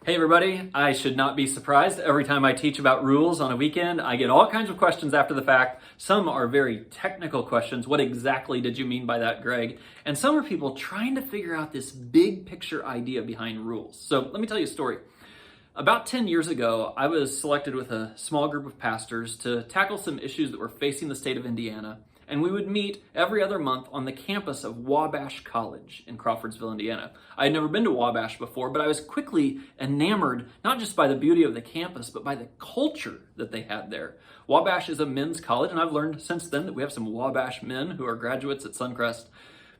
Hey everybody, I should not be surprised. Every time I teach about rules on a weekend, I get all kinds of questions after the fact. Some are very technical questions. What exactly did you mean by that, Greg? And some are people trying to figure out this big picture idea behind rules. So let me tell you a story. About 10 years ago, I was selected with a small group of pastors to tackle some issues that were facing the state of Indiana. And we would meet every other month on the campus of Wabash College in Crawfordsville, Indiana. I had never been to Wabash before, but I was quickly enamored, not just by the beauty of the campus, but by the culture that they had there. Wabash is a men's college, and I've learned since then that we have some Wabash men who are graduates at Suncrest.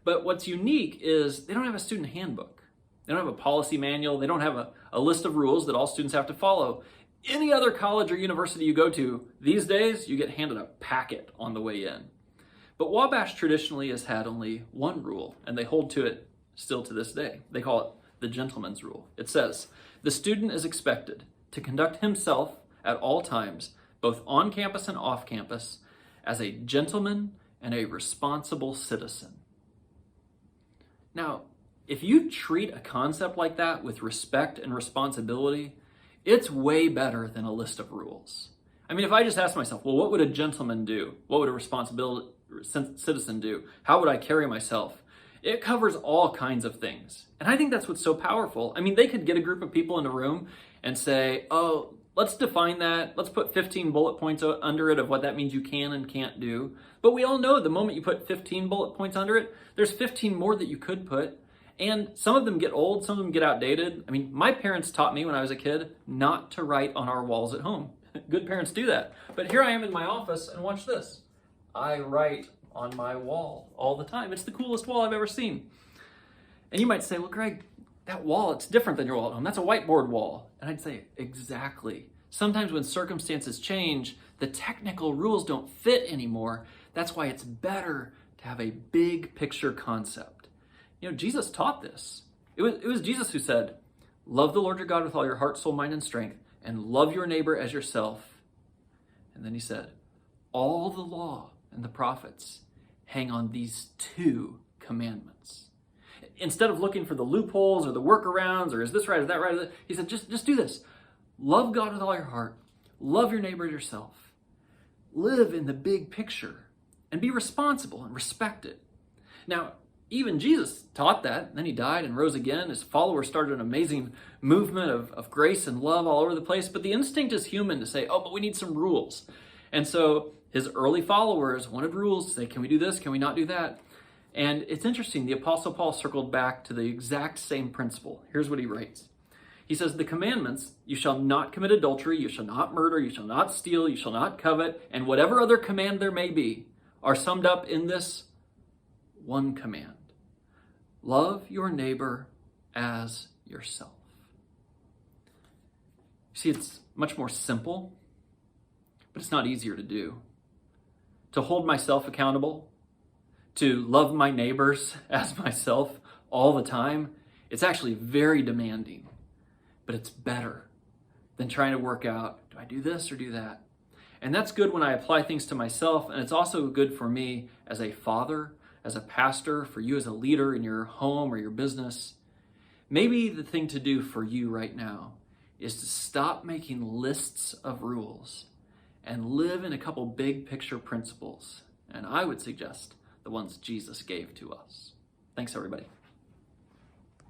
But what's unique is they don't have a student handbook. They don't have a policy manual. They don't have a list of rules that all students have to follow. Any other college or university you go to, these days, you get handed a packet on the way in. But Wabash traditionally has had only one rule, and they hold to it still to this day. They call it the gentleman's rule. It says, the student is expected to conduct himself at all times, both on campus and off campus, as a gentleman and a responsible citizen. Now, if you treat a concept like that with respect and responsibility, it's way better than a list of rules. I mean, if I just ask myself, well, what would a gentleman do? What would a responsible citizen do? How would I carry myself? It covers all kinds of things. And I think that's what's so powerful. I mean, they could get a group of people in a room and say, oh, let's define that. Let's put 15 bullet points under it of what that means you can and can't do. But we all know the moment you put 15 bullet points under it, there's 15 more that you could put. And some of them get old, some of them get outdated. I mean, my parents taught me when I was a kid not to write on our walls at home. Good parents do that. But here I am in my office, and watch this. I write on my wall all the time. It's the coolest wall I've ever seen. And you might say, well, Greg, that wall, it's different than your wall at home. That's a whiteboard wall. And I'd say, exactly. Sometimes when circumstances change, the technical rules don't fit anymore. That's why it's better to have a big picture concept. You know, Jesus taught this. It was Jesus who said, love the Lord your God with all your heart, soul, mind, and strength, and love your neighbor as yourself. And then he said, all the law and the prophets hang on these two commandments. Instead of looking for the loopholes or the workarounds or is this right, is that right? He said, just do this. Love God with all your heart. Love your neighbor as yourself. Live in the big picture and be responsible and respect it. Now, even Jesus taught that. Then he died and rose again. His followers started an amazing movement of grace and love all over the place. But the instinct is human to say, oh, but we need some rules. And so his early followers wanted rules to say, can we do this? Can we not do that? And it's interesting. The Apostle Paul circled back to the exact same principle. Here's what he writes. He says, the commandments, you shall not commit adultery, you shall not murder, you shall not steal, you shall not covet, and whatever other command there may be, are summed up in this one command. Love your neighbor as yourself. You see, it's much more simple, but it's not easier to do. To hold myself accountable, to love my neighbors as myself all the time, it's actually very demanding, but it's better than trying to work out, do I do this or do that? And that's good when I apply things to myself, and it's also good for me as a father, as a pastor, for you as a leader in your home or your business. Maybe the thing to do for you right now is to stop making lists of rules and live in a couple big picture principles. And I would suggest the ones Jesus gave to us. Thanks, everybody.